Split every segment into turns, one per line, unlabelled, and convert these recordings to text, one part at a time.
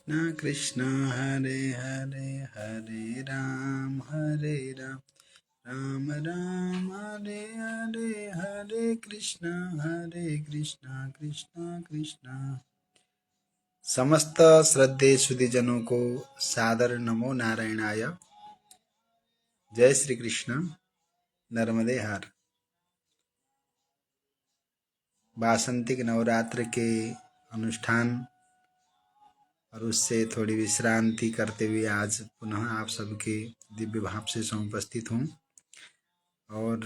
कृष्ण हरे हरे हरे राम राम राम हरे हरे हरे कृष्ण कृष्ण कृष्ण। समस्त श्रद्धेय सुधीजनों को सादर नमो नारायणाय। जय श्री कृष्ण। नर्मदे हर। वासंतिक नवरात्र के अनुष्ठान और उससे थोड़ी विश्रांति करते हुए आज पुनः आप सबके दिव्य भाव से समुपस्थित हूँ और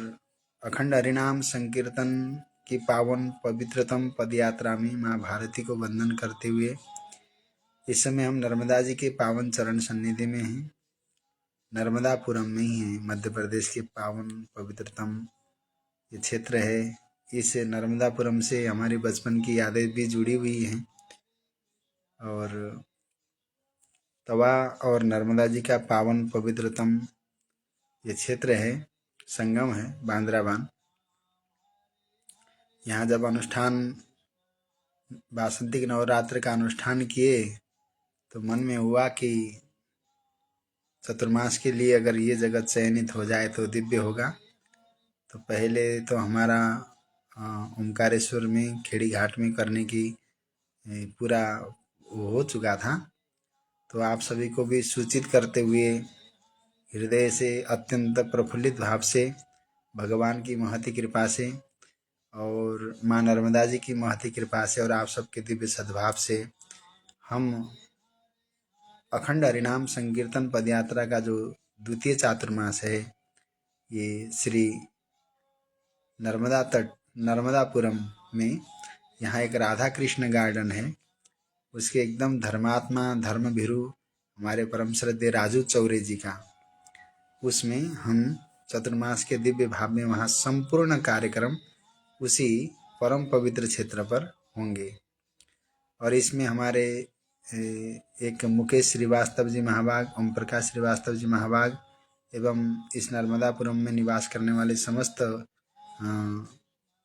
अखंड हरिनाम संकीर्तन की पावन पवित्रतम पदयात्रा में माँ भारती को वंदन करते हुए इस समय हम नर्मदा जी के पावन चरण सन्निधि में हैं। नर्मदापुरम में ही है, मध्य प्रदेश के पावन पवित्रतम ये क्षेत्र है। इस नर्मदापुरम से हमारी बचपन की यादें भी जुड़ी हुई हैं और तवा और नर्मदा जी का पावन पवित्रतम ये क्षेत्र है, संगम है बांद्राबान। यहाँ जब अनुष्ठान वासंतिक नवरात्र का अनुष्ठान किए तो मन में हुआ कि चतुर्मास के लिए अगर ये जगह चयनित हो जाए तो दिव्य होगा। तो पहले तो हमारा ओमकारेश्वर में खेड़ी घाट में करने की पूरा हो चुका था। तो आप सभी को भी सूचित करते हुए हृदय से अत्यंत प्रफुल्लित भाव से भगवान की महती कृपा से और माँ नर्मदा जी की महती कृपा से और आप सबके दिव्य सद्भाव से हम अखंड हरिनाम संकीर्तन पदयात्रा का जो द्वितीय चातुर्मास है, ये श्री नर्मदा तट नर्मदापुरम में यहाँ एक राधा कृष्ण गार्डन है। उसके एकदम धर्मात्मा धर्मभीरु हमारे परम श्रद्धेय राजू चौरे जी का, उसमें हम चतुर्मास के दिव्य भाव में वहाँ संपूर्ण कार्यक्रम उसी परम पवित्र क्षेत्र पर होंगे। और इसमें हमारे एक मुकेश श्रीवास्तव जी महाभाग, ओम प्रकाश श्रीवास्तव जी महाभाग एवं इस नर्मदापुरम में निवास करने वाले समस्त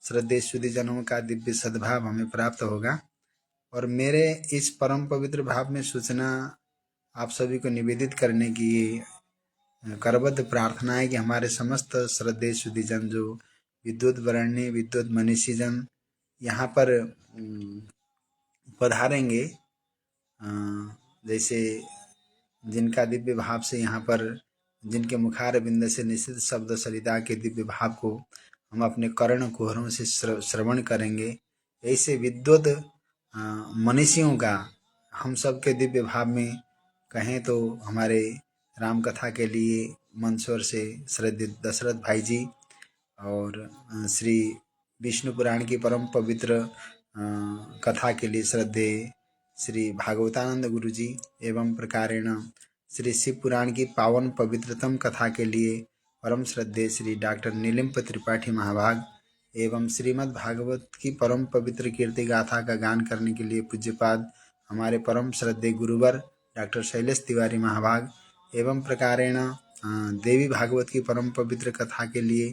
श्रद्धेय सुधीजनों का दिव्य सद्भाव हमें प्राप्त होगा। और मेरे इस परम पवित्र भाव में सूचना आप सभी को निवेदित करने की करबद्ध प्रार्थना है कि हमारे समस्त श्रद्धेय सुधीजन जो विद्युत वरण्य विद्युत मनीषीजन यहाँ पर पधारेंगे, जैसे जिनका दिव्य भाव से यहाँ पर जिनके मुखार बिंद से निश्चित शब्द सरिता के दिव्य भाव को हम अपने कर्ण कुहरों से श्रवण करेंगे, ऐसे विद्वत मनीषियों का हम सब के दिव्य भाव में कहें तो हमारे राम कथा के लिए मंदसौर से श्रद्धेय दशरथ भाई जी और श्री विष्णु पुराण की परम पवित्र कथा के लिए श्रद्धेय श्री भागवतानंद गुरु जी एवं प्रकारेण श्री शिव पुराण की पावन पवित्रतम कथा के लिए परम श्रद्धेय श्री डॉक्टर नीलिम्प त्रिपाठी महाभाग एवं श्रीमद् भागवत की परम पवित्र कीर्ति गाथा का गान करने के लिए पूज्यपाद हमारे परम श्रद्धेय गुरुवर डॉक्टर शैलेश तिवारी महाभाग एवं प्रकारेण देवी भागवत की परम पवित्र कथा के लिए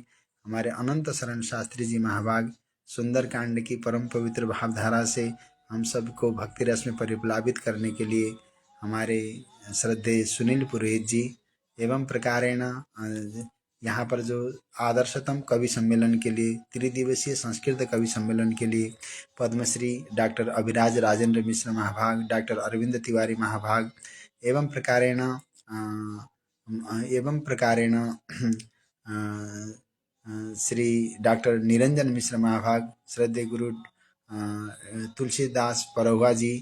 हमारे अनंत शरण शास्त्री जी महाभाग, सुंदर कांड की परम पवित्र भावधारा से हम सबको भक्ति रस में परिप्लावित करने के लिए हमारे श्रद्धेय सुनील पुरोहित जी एवं प्रकारेण यहाँ पर जो आदर्शतम कवि सम्मेलन के लिए त्रिदिवसीय संस्कृत कवि सम्मेलन के लिए पद्मश्री डॉक्टर अभिराज राजेंद्र मिश्र महाभाग, डॉक्टर अरविंद तिवारी महाभाग एवं प्रकारेण श्री डॉक्टर निरंजन मिश्र महाभाग, श्रद्धेय गुरु तुलसीदास परहुआ जी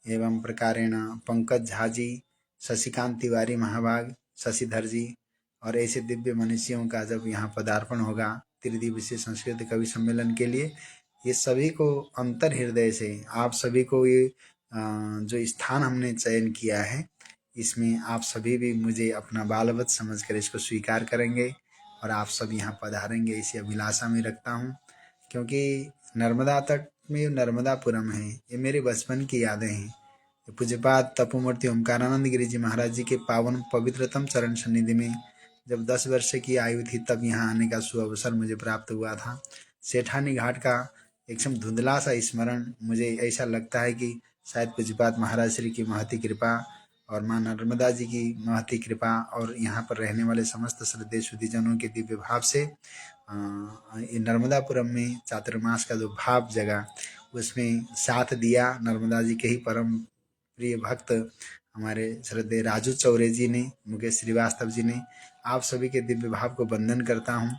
एवं प्रकारेण पंकज झा जी, शशिकांत तिवारी महाभाग, शशिधर जी और ऐसे दिव्य मनुष्यों का जब यहाँ पदार्पण होगा त्रिदिवसीय संस्कृत कवि सम्मेलन के लिए, ये सभी को अंतर हृदय से आप सभी को ये जो स्थान हमने चयन किया है इसमें आप सभी भी मुझे अपना बालवत समझकर इसको स्वीकार करेंगे और आप सब यहाँ पधारेंगे इसी अभिलाषा में रखता हूँ। क्योंकि नर्मदा तट में नर्मदापुरम है, ये मेरे बचपन की यादें हैं। पूज्यपाद तपोमूर्ति ओमकारानंद गिरी जी महाराज जी के पावन पवित्रतम चरण सन्निधि में जब 10 वर्ष की आयु थी तब यहाँ आने का सुअवसर मुझे प्राप्त हुआ था। सेठानी घाट का एकदम धुंधला सा स्मरण, मुझे ऐसा लगता है कि शायद पूज्यपाद महाराज श्री की महती कृपा और माँ नर्मदा जी की महती कृपा और यहाँ पर रहने वाले समस्त श्रद्धेय सुधीजनों के दिव्य भाव से ये नर्मदापुरम में चातुर्मास का जो भाव जगा उसमें साथ दिया नर्मदा जी के ही परम प्रिय भक्त हमारे श्रद्धेय राजू चौरे जी ने, मुकेश श्रीवास्तव जी ने। आप सभी के दिव्य भाव को वंदन करता हूँ।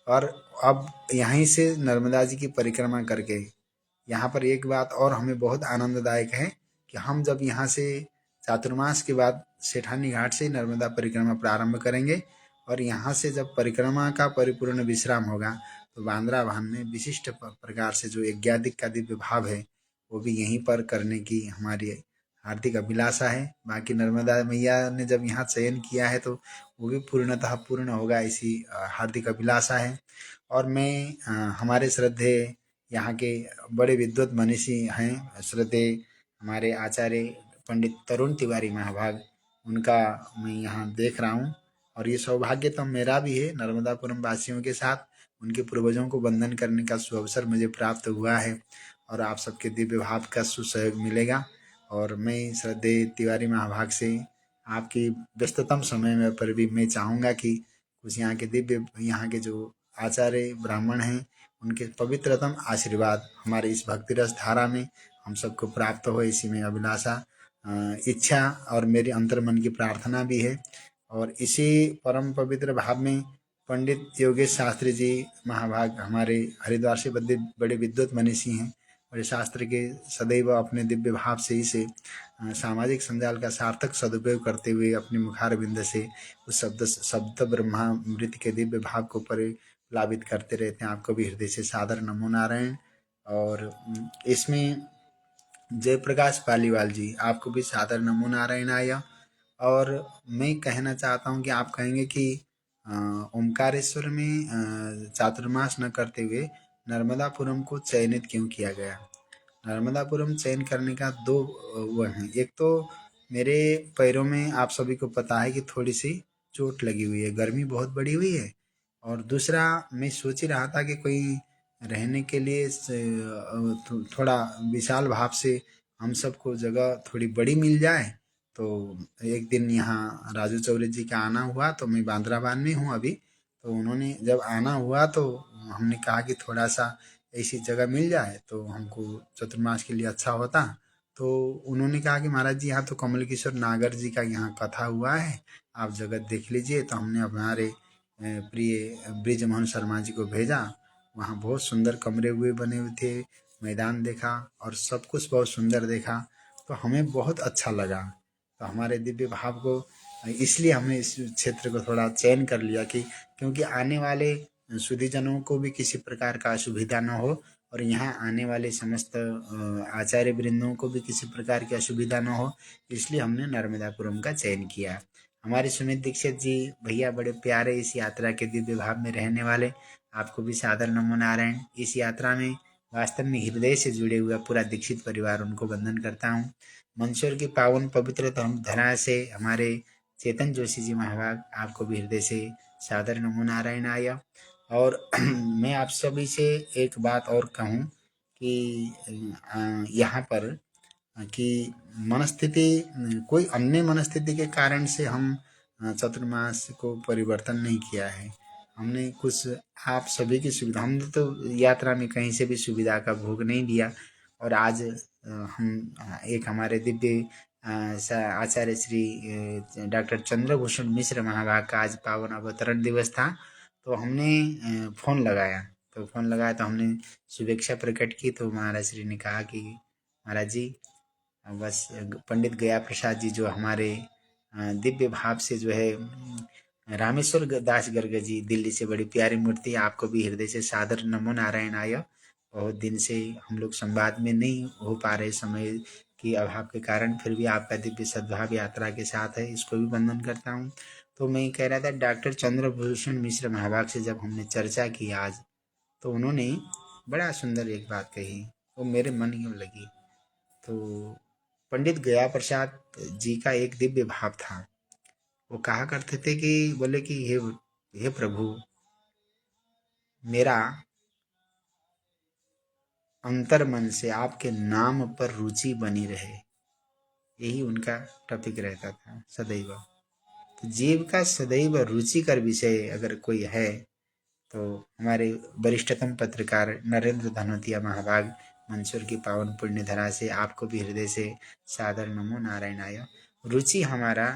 और अब यहीं से नर्मदा जी की परिक्रमा करके यहाँ पर एक बात और हमें बहुत आनंददायक है कि हम जब यहाँ से चातुर्मास के बाद सेठानी घाट से नर्मदा परिक्रमा प्रारंभ करेंगे और यहाँ से जब परिक्रमा का परिपूर्ण विश्राम होगा तो बांद्राभान में विशिष्ट प्रकार से जो यज्ञादिक का दिव्य भाव है वो भी यहीं पर करने की हमारी हार्दिक अभिलाषा है। बाकी नर्मदा मैया ने जब यहाँ चयन किया है तो वो भी पूर्णतः पूर्ण होगा, इसी हार्दिक अभिलाषा है। और मैं हमारे श्रद्धेय यहाँ के बड़े विद्वत मनीषी हैं, श्रद्धेय हमारे आचार्य पंडित तरुण तिवारी महाभाग, उनका मैं यहाँ देख रहा हूँ। और ये सौभाग्य तो मेरा भी है, नर्मदापुरम वासियों के साथ उनके पूर्वजों को वंदन करने का सुअवसर मुझे प्राप्त हुआ है और आप सबके दिव्य भाव का सुसहयोग मिलेगा। और मैं श्रद्धेय तिवारी महाभाग से आपकी व्यस्ततम समय में पर भी मैं चाहूँगा कि कुछ यहाँ के दिव्य, यहाँ के जो आचार्य ब्राह्मण हैं उनके पवित्रतम आशीर्वाद हमारे इस भक्ति रस धारा में हम सबको प्राप्त हो, इसी में अभिलाषा इच्छा और मेरी अंतर मन की प्रार्थना भी है। और इसी परम पवित्र भाव में पंडित योगेश शास्त्री जी महाभाग हमारे हरिद्वार से बड़े विद्वत मनीषी हैं, बड़े शास्त्र के सदैव अपने दिव्य भाव से इसे सामाजिक संजाल का सार्थक सदुपयोग करते हुए अपने मुखार बिंद से उस शब्द ब्रह्मामृत के दिव्य भाव को परिप्लावित करते रहते हैं। आपको भी हृदय से सादर नमो नारायण। और इसमें जयप्रकाश पालीवाल जी, आपको भी सादर नमो नारायण आया। और मैं कहना चाहता हूँ कि आप कहेंगे कि ओमकारेश्वर में चातुर्मास न करते हुए नर्मदापुरम को चयनित क्यों किया गया। नर्मदापुरम चयन करने का दो वो हैं। एक तो मेरे पैरों में आप सभी को पता है कि थोड़ी सी चोट लगी हुई है, गर्मी बहुत बढ़ी हुई है। और दूसरा मैं सोच ही रहा था कि कोई रहने के लिए थोड़ा विशाल भाव से हम सबको जगह थोड़ी बड़ी मिल जाए। तो एक दिन यहाँ राजू चौरे जी का आना हुआ तो मैं बांद्राबान में हूँ अभी, तो उन्होंने जब आना हुआ तो हमने कहा कि थोड़ा सा ऐसी जगह मिल जाए तो हमको चतुर्मास के लिए अच्छा होता। तो उन्होंने कहा कि महाराज जी यहाँ तो कमल किशोर नागर जी का यहाँ कथा हुआ है, आप जगह देख लीजिए। तो हमने हमारे प्रिय ब्रिजमोहन शर्मा जी को भेजा, वहाँ बहुत सुंदर कमरे हुए बने हुए थे, मैदान देखा और सब कुछ बहुत सुंदर देखा, तो हमें बहुत अच्छा लगा। तो हमारे दिव्य भाव को इसलिए हमने इस क्षेत्र को थोड़ा चयन कर लिया कि क्योंकि आने वाले सुधीजनों को भी किसी प्रकार का असुविधा न हो और यहाँ आने वाले समस्त आचार्य वृंदों को भी किसी प्रकार की असुविधा न हो, इसलिए हमने नर्मदापुरम का चयन किया। हमारे सुमित दीक्षित जी भैया बड़े प्यारे इस यात्रा के दिव्य भाव में रहने वाले, आपको भी सादर नमो नारायण। इस यात्रा में वास्तव में हृदय से जुड़े हुआ पूरा दीक्षित परिवार, उनको वंदन करता हूँ। मंदसौर की पावन पवित्र धरा से हमारे चेतन जोशी जी महाभाग, आपको भी हृदय से सादर नमो नारायण आया। और मैं आप सभी से एक बात और कहूँ कि यहाँ पर कि मनस्थिति, कोई अन्य मनस्थिति के कारण से हम चतुर्मास को परिवर्तन नहीं किया है। हमने कुछ आप सभी की सुविधा, हमने तो यात्रा में कहीं से भी सुविधा का भोग नहीं दिया। और आज हम एक हमारे दिव्य आचार्य श्री डॉक्टर चंद्रभूषण मिश्र महाभाग का आज पावन अवतरण दिवस था। तो हमने फ़ोन लगाया, तो हमने शुभेच्छा प्रकट की। तो महाराज श्री ने कहा कि महाराज जी बस पंडित गया प्रसाद जी जो हमारे दिव्य भाव से जो है रामेश्वर दास गर्ग जी दिल्ली से, बड़ी प्यारी मूर्ति, आपको भी हृदय से सादर नमो नारायण आया। बहुत दिन से हम लोग संवाद में नहीं हो पा रहे समय की अभाव के कारण, फिर भी आपका दिव्य सद्भाव यात्रा के साथ है, इसको भी वंदन करता हूँ। तो मैं कह रहा था डॉक्टर चंद्रभूषण मिश्र महाभाग से जब हमने चर्चा की आज, तो उन्होंने बड़ा सुंदर एक बात कही, वो मेरे मन में लगी। तो पंडित गया प्रसाद जी का एक दिव्य भाव था, वो कहा करते थे कि बोले कि हे प्रभु, मेरा अंतर मन से आपके नाम पर रुचि बनी रहे, यही उनका टॉपिक रहता था सदैव। तो जीव का सदैव रुचिकर विषय अगर कोई है तो हमारे वरिष्ठतम पत्रकार नरेंद्र धनोतिया महाभाग मंसूर की पावन पुण्य धरा से आपको भी हृदय से सादर नमो नारायणाय। रुचि हमारा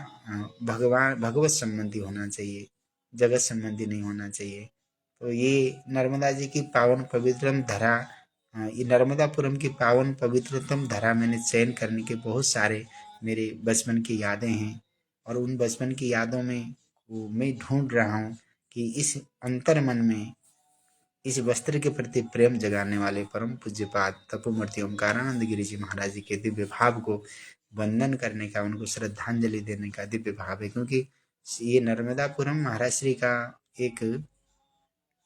भगवान भगवत संबंधी होना चाहिए, जगत संबंधी नहीं होना चाहिए। तो ये नर्मदा जी की पावन पवित्रतम धरा, ये नर्मदापुरम की पावन पवित्रतम धरा मैंने चयन करने के बहुत सारे मेरे बचपन की यादें हैं। और उन बचपन की यादों में मैं ढूंढ रहा हूँ कि इस अंतर मन में इस वस्त्र के प्रति प्रेम जगाने वाले परम पूज्यपाद तपोमूर्ति ओंकारानंद गिरी जी महाराज जी के दिव्य भाव को वंदन करने का, उनको श्रद्धांजलि देने का दिव्य भाव है। क्योंकि ये नर्मदापुरम महाराज श्री का एक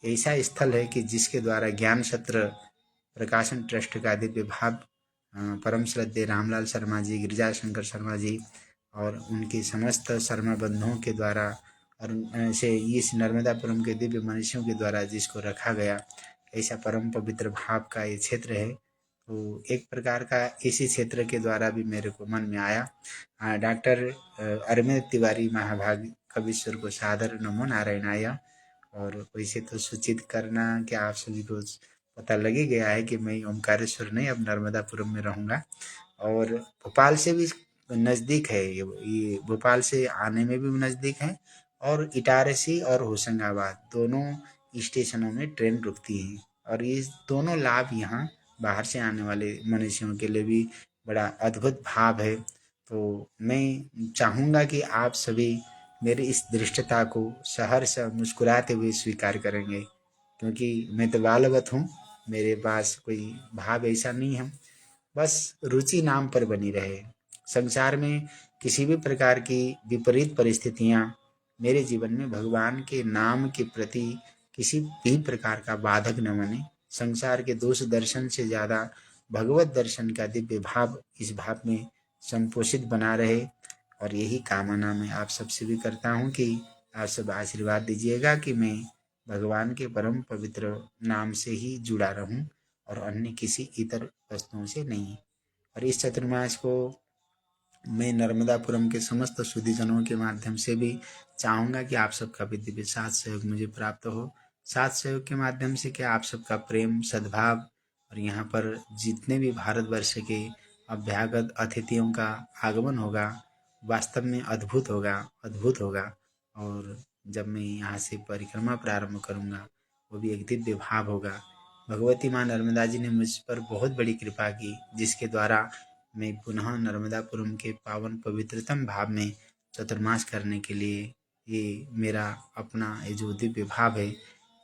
ऐसा स्थल है कि जिसके द्वारा ज्ञान सत्र प्रकाशन ट्रस्ट का दिव्य भाव परम श्रद्धेय रामलाल शर्मा जी, गिरिजा शंकर शर्मा जी और उनके समस्त शर्मा बंधुओं के द्वारा और से इस नर्मदापुरम के दिव्य मनुष्यों के द्वारा जिसको रखा गया, ऐसा परम पवित्र भाव का ये क्षेत्र है। तो एक प्रकार का इसी क्षेत्र के द्वारा भी मेरे को मन में आया। डॉक्टर अरविंद तिवारी महाभाग कविश्वर को सादर नमो नारायणाय। और वैसे तो सूचित करना कि आप सभी को पता लग ही गया है कि मैं ओमकारेश्वर नहीं, अब नर्मदापुरम में रहूँगा। और भोपाल से भी नज़दीक है, ये भोपाल से आने में भी नज़दीक है। और इटारसी और होशंगाबाद दोनों स्टेशनों में ट्रेन रुकती है। और ये दोनों लाभ यहाँ बाहर से आने वाले मनुष्यों के लिए भी बड़ा अद्भुत भाव है। तो मैं चाहूँगा कि आप सभी मेरी इस दृष्टता को सहर्ष मुस्कुराते हुए स्वीकार करेंगे, क्योंकि मैं तो बालवत हूँ, मेरे पास कोई भाव ऐसा नहीं है। बस रुचि नाम पर बनी रहे। संसार में किसी भी प्रकार की विपरीत परिस्थितियाँ मेरे जीवन में भगवान के नाम के प्रति किसी भी प्रकार का बाधक न बने। संसार के दोष दर्शन से ज़्यादा भगवत दर्शन का दिव्य भाव इस भाव में संपोषित बना रहे। और यही कामना मैं आप सबसे भी करता हूँ कि आप सब आशीर्वाद दीजिएगा कि मैं भगवान के परम पवित्र नाम से ही जुड़ा रहूं और अन्य किसी इतर वस्तुओं से नहीं। और इस चतुर्मास को मैं नर्मदापुरम के समस्त सुधीजनों के माध्यम से भी चाहूँगा कि आप सबका भी दिव्य साथ सहयोग मुझे प्राप्त हो। साथ सहयोग के माध्यम से कि आप सबका प्रेम सद्भाव और यहाँ पर जितने भी भारतवर्ष के अभ्यागत अतिथियों का आगमन होगा वास्तव में अद्भुत होगा, अद्भुत होगा। और जब मैं यहाँ से परिक्रमा प्रारंभ करूँगा वो भी एक दिव्य भाव होगा। भगवती माँ नर्मदा जी ने मुझ पर बहुत बड़ी कृपा की, जिसके द्वारा मैं पुनः नर्मदापुरम के पावन पवित्रतम भाव में चतुर्मास करने के लिए ये मेरा अपना ये जो दिव्य भाव है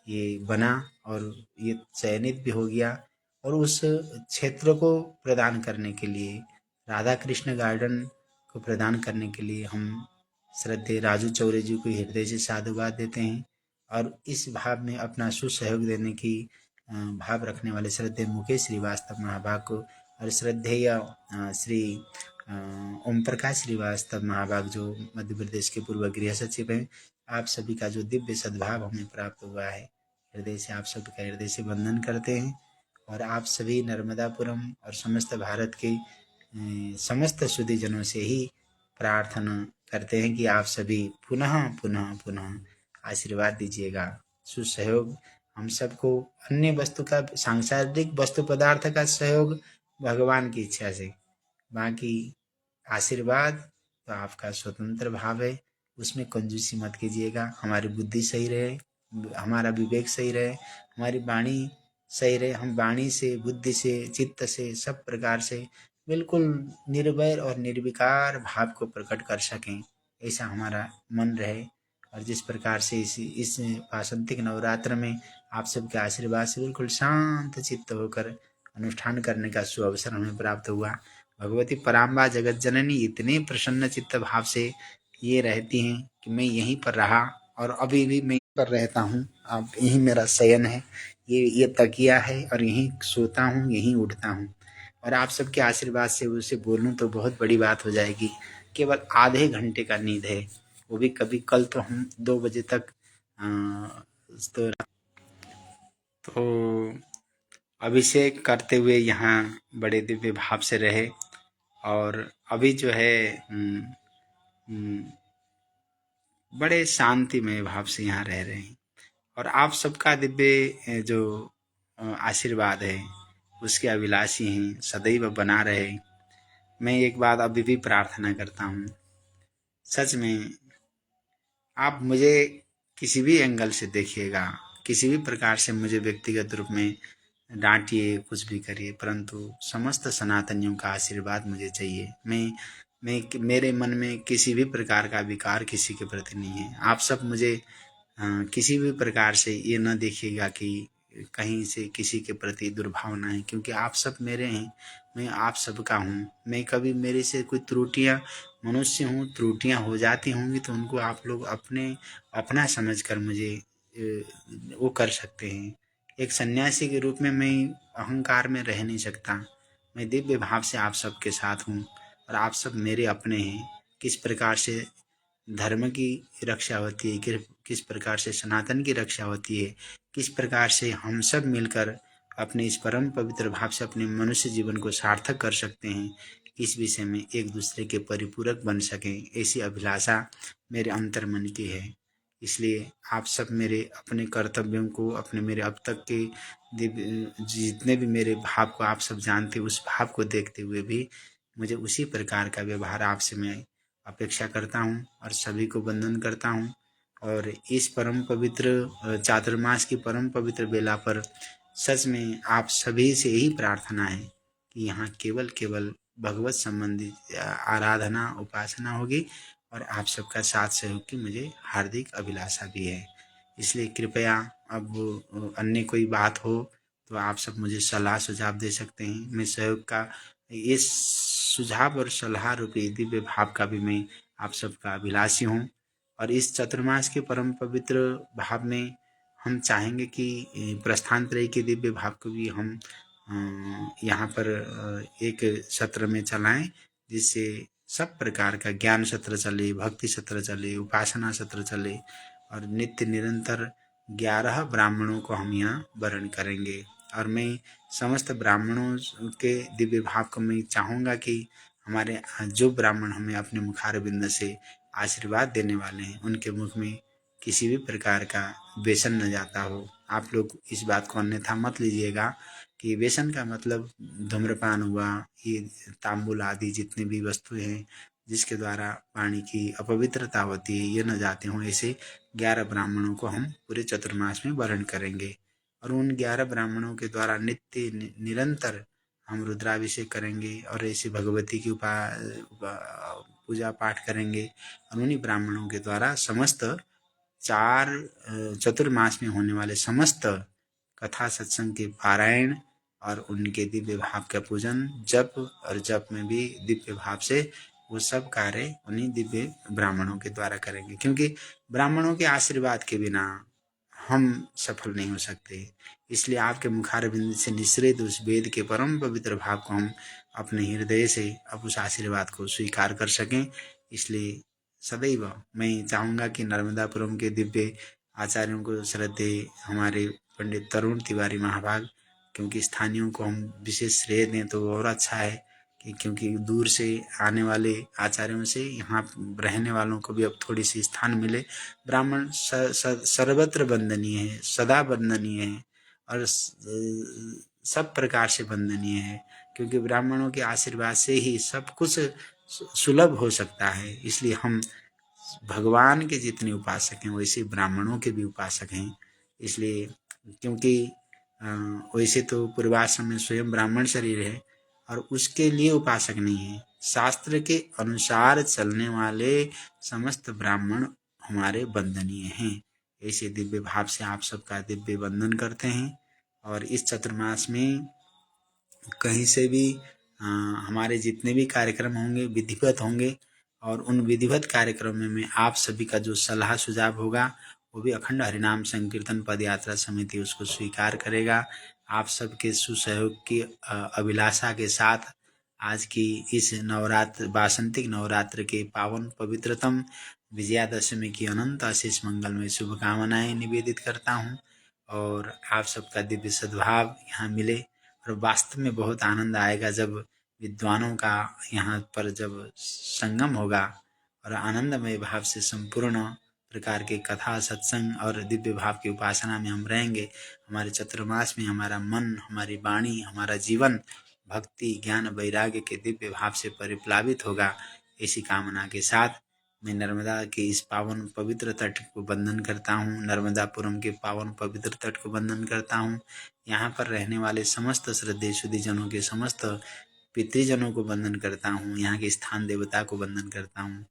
ये बना और ये चयनित भी हो गया। और उस क्षेत्र को प्रदान करने के लिए, राधा कृष्ण गार्डन को प्रदान करने के लिए हम श्रद्धेय राजू चौरे जी को हृदय से साधुवाद देते हैं। और इस भाव में अपना सुसहयोग देने की भाव रखने वाले श्रद्धेय मुकेश श्रीवास्तव महाभाग को और श्रद्धेय श्री ओम प्रकाश श्रीवास्तव महाभाग जो मध्य प्रदेश के पूर्व गृह सचिव हैं, आप सभी का जो दिव्य सद्भाव हमें प्राप्त हुआ है, हृदय से आप सभी का हृदय से वंदन करते हैं। और आप सभी नर्मदापुरम और समस्त भारत के समस्त शुद्धिजनों से ही प्रार्थना करते हैं कि आप सभी पुनः पुनः पुनः आशीर्वाद दीजिएगा, सुसहयोग हम सबको। अन्य वस्तु का सांसारिक वस्तु पदार्थ का सहयोग भगवान की इच्छा से, बाकी आशीर्वाद तो आपका स्वतंत्र भाव है, उसमें कंजूसी मत कीजिएगा। हमारी बुद्धि सही रहे, हमारा विवेक सही रहे, हमारी वाणी सही रहे, हम वाणी से बुद्धि से चित्त से सब प्रकार से बिल्कुल निर्भय और निर्विकार भाव को प्रकट कर सकें, ऐसा हमारा मन रहे। और जिस प्रकार से इस वासंतिक नवरात्र में आप सबके आशीर्वाद से बिल्कुल शांत चित्त होकर अनुष्ठान करने का सुअवसर हमें प्राप्त हुआ। भगवती पराम्बा जगत जननी इतने प्रसन्न चित्त भाव से ये रहती हैं कि मैं यहीं पर रहा और अभी भी मैं पर रहता हूँ। अब यहीं मेरा शयन है, ये तकिया है और यहीं सोता हूँ, यहीं उठता हूँ। और आप सबके आशीर्वाद से उसे बोलूँ तो बहुत बड़ी बात हो जाएगी। केवल आधे घंटे का नींद है, वो भी कभी कल तो हम 2 बजे तक तो अभिषेक करते हुए यहाँ बड़े दिव्य भाव से रहे। और अभी जो है बड़े शांतिमय भाव से यहाँ रह रहे हैं। और आप सबका दिव्य जो आशीर्वाद है उसके अभिलाषी हैं, सदैव बना रहे। मैं एक बात अभी भी प्रार्थना करता हूँ, सच में आप मुझे किसी भी एंगल से देखिएगा, किसी भी प्रकार से मुझे व्यक्तिगत रूप में डांटिए, कुछ भी करिए, परंतु समस्त सनातनियों का आशीर्वाद मुझे चाहिए। मैं मेरे मन में किसी भी प्रकार का विकार किसी के प्रति नहीं है। आप सब मुझे किसी भी प्रकार से ये न देखिएगा कि कहीं से किसी के प्रति दुर्भावना है, क्योंकि आप सब मेरे हैं, मैं आप सबका हूँ। मैं कभी मेरे से कोई त्रुटियाँ, मनुष्य हूँ, त्रुटियाँ हो जाती होंगी तो उनको आप लोग अपना समझकर मुझे वो कर सकते हैं। एक सन्यासी के रूप में मैं अहंकार में रह नहीं सकता। मैं दिव्य भाव से आप सबके साथ हूँ और आप सब मेरे अपने हैं। किस प्रकार से धर्म की रक्षा होती है, किस प्रकार से सनातन की रक्षा होती है, किस प्रकार से हम सब मिलकर अपने इस परम पवित्र भाव से अपने मनुष्य जीवन को सार्थक कर सकते हैं, इस विषय में एक दूसरे के परिपूरक बन सकें, ऐसी अभिलाषा मेरे अंतर्मन की है। इसलिए आप सब मेरे अपने कर्तव्यों को, अपने मेरे अब तक के जितने भी मेरे भाव को आप सब जानते, उस भाव को देखते हुए भी मुझे उसी प्रकार का व्यवहार आपसे मैं अपेक्षा करता हूँ और सभी को वंदन करता हूँ। और इस परम पवित्र चातुर्मास की परम पवित्र बेला पर सच में आप सभी से यही प्रार्थना है कि यहाँ केवल केवल भगवत संबंधी आराधना उपासना होगी और आप सबका साथ सहयोग की मुझे हार्दिक अभिलाषा भी है। इसलिए कृपया अब अन्य कोई बात हो तो आप सब मुझे सलाह सुझाव दे सकते हैं। मैं सहयोग का इस सुझाव और सलाह रूपी दिव्य भाव का भी मैं आप सबका अभिलाषी हूँ। और इस चतुर्मास के परम पवित्र भाव में हम चाहेंगे कि प्रस्थान त्रयी के दिव्य भाव को भी हम यहाँ पर एक सत्र में चलाएं, जिससे सब प्रकार का ज्ञान सत्र चले, भक्ति सत्र चले, उपासना सत्र चले और नित्य निरंतर 11 ब्राह्मणों को हम यहाँ वरण करेंगे। और मैं समस्त ब्राह्मणों के दिव्य भाव को मैं चाहूँगा कि हमारे जो ब्राह्मण हमें अपने मुखारबिंद से आशीर्वाद देने वाले हैं, उनके मुख में किसी भी प्रकार का व्यसन न जाता हो। आप लोग इस बात को अन्यथा मत लीजिएगा कि व्यसन का मतलब धूम्रपान हुआ, ये तांबुल आदि जितनी भी वस्तुएं हैं जिसके द्वारा वाणी की अपवित्रता होती है, ये न जाते हों। ऐसे 11 ब्राह्मणों को हम पूरे चतुर्मास में वरण करेंगे और उन 11 ब्राह्मणों के द्वारा नित्य निरंतर हम रुद्राभिषेक करेंगे और ऐसे भगवती की पूजा पाठ करेंगे। और उन्हीं ब्राह्मणों के द्वारा समस्त 4 चतुर्मास में होने वाले समस्त कथा सत्संग के पारायण और उनके दिव्य भाव का पूजन, जप और जप में भी दिव्य भाव से वो सब कार्य उन्हीं दिव्य ब्राह्मणों के द्वारा करेंगे, क्योंकि ब्राह्मणों के आशीर्वाद के बिना हम सफल नहीं हो सकते। इसलिए आपके मुखारबिंद से निश्रित उस वेद के परम पवित्र भाव को हम अपने हृदय से अब उस आशीर्वाद को स्वीकार कर सकें। इसलिए सदैव मैं चाहूँगा कि नर्मदापुरम के दिव्य आचार्यों को श्रद्धेय हमारे पंडित तरुण तिवारी महाभाग, क्योंकि स्थानीयों को हम विशेष श्रेय दें तो और अच्छा है कि क्योंकि दूर से आने वाले आचार्यों से यहाँ रहने वालों को भी अब थोड़ी सी स्थान मिले। ब्राह्मण सर्वत्र वंदनीय है, सदा वंदनीय है और सब प्रकार से वंदनीय है, क्योंकि ब्राह्मणों के आशीर्वाद से ही सब कुछ सुलभ हो सकता है। इसलिए हम भगवान के जितने उपासक हैं वैसे ब्राह्मणों के भी उपासक हैं। इसलिए क्योंकि वैसे तो पूर्वाश्रम में स्वयं ब्राह्मण शरीर है और उसके लिए उपासक नहीं है, शास्त्र के अनुसार चलने वाले समस्त ब्राह्मण हमारे वंदनीय हैं। ऐसे दिव्य भाव से आप सबका दिव्य वंदन करते हैं। और इस चतुर्मास में कहीं से भी हमारे जितने भी कार्यक्रम होंगे विधिवत होंगे और उन विधिवत कार्यक्रमों में आप सभी का जो सलाह सुझाव होगा वो भी अखंड हरिनाम संकीर्तन पद यात्रा समिति उसको स्वीकार करेगा। आप सबके सुसहयोग की अभिलाषा के साथ आज की इस नवरात्र वासंतिक नवरात्र के पावन पवित्रतम विजयादशमी की अनंत आशीष मंगलमय शुभकामनाएं निवेदित करता हूँ और आप सबका दिव्य सद्भाव यहाँ मिले और वास्तव में बहुत आनंद आएगा जब विद्वानों का यहाँ पर जब संगम होगा और आनंदमय भाव से संपूर्ण प्रकार के कथा सत्संग और दिव्य भाव की उपासना में हम रहेंगे। हमारे चतुर्मास में हमारा मन, हमारी वाणी, हमारा जीवन भक्ति ज्ञान वैराग्य के दिव्य भाव से परिप्लावित होगा। इसी कामना के साथ मैं नर्मदा के इस पावन पवित्र तट को वंदन करता हूँ, नर्मदापुरम के पावन पवित्र तट को वंदन करता हूँ। यहाँ पर रहने वाले समस्त श्रद्धेय सुधीजनों के समस्त पितृजनों को वंदन करता हूँ, यहाँ के स्थान देवता को वंदन करता हूँ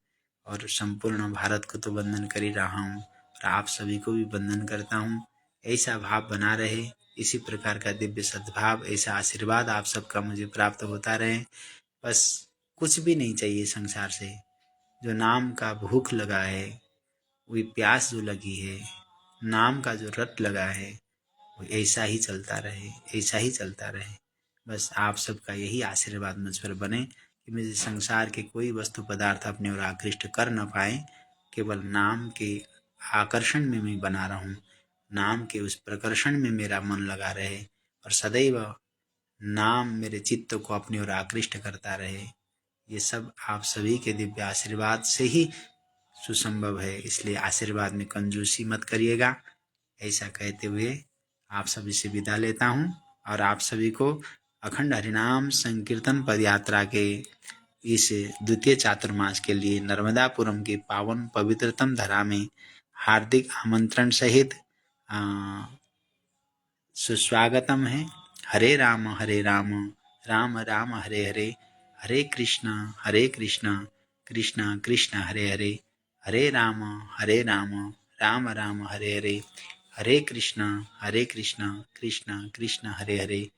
और संपूर्ण भारत को तो वंदन कर ही रहा हूँ और आप सभी को भी वंदन करता हूँ। ऐसा भाव बना रहे, इसी प्रकार का दिव्य सद्भाव, ऐसा आशीर्वाद आप सबका मुझे प्राप्त होता रहे। बस कुछ भी नहीं चाहिए संसार से, जो नाम का भूख लगा है, वही प्यास जो लगी है, नाम का जो रट लगा है, वो ऐसा ही चलता रहे, ऐसा ही चलता रहे। बस आप सबका यही आशीर्वाद मुझ पर बने कि मुझे संसार के कोई वस्तु पदार्थ अपने ओर आकृष्ट कर न पाए, केवल नाम के आकर्षण में मैं बना रहूं, नाम के उस प्रकर्षण में मेरा मन लगा रहे और सदैव नाम मेरे चित्त को अपनी ओर आकृष्ट करता रहे। ये सब आप सभी के दिव्य आशीर्वाद से ही सुसंभव है, इसलिए आशीर्वाद में कंजूसी मत करिएगा। ऐसा कहते हुए आप सभी से विदा लेता हूँ और आप सभी को अखंड हरिनाम संकीर्तन पद यात्रा के इस द्वितीय चातुर्मास के लिए नर्मदापुरम के पावन पवित्रतम धरा में हार्दिक आमंत्रण सहित सुस्वागतम है। हरे राम राम राम हरे हरे, हरे कृष्णा कृष्णा कृष्णा हरे हरे, हरे राम राम राम हरे हरे, हरे कृष्णा कृष्णा कृष्णा हरे हरे।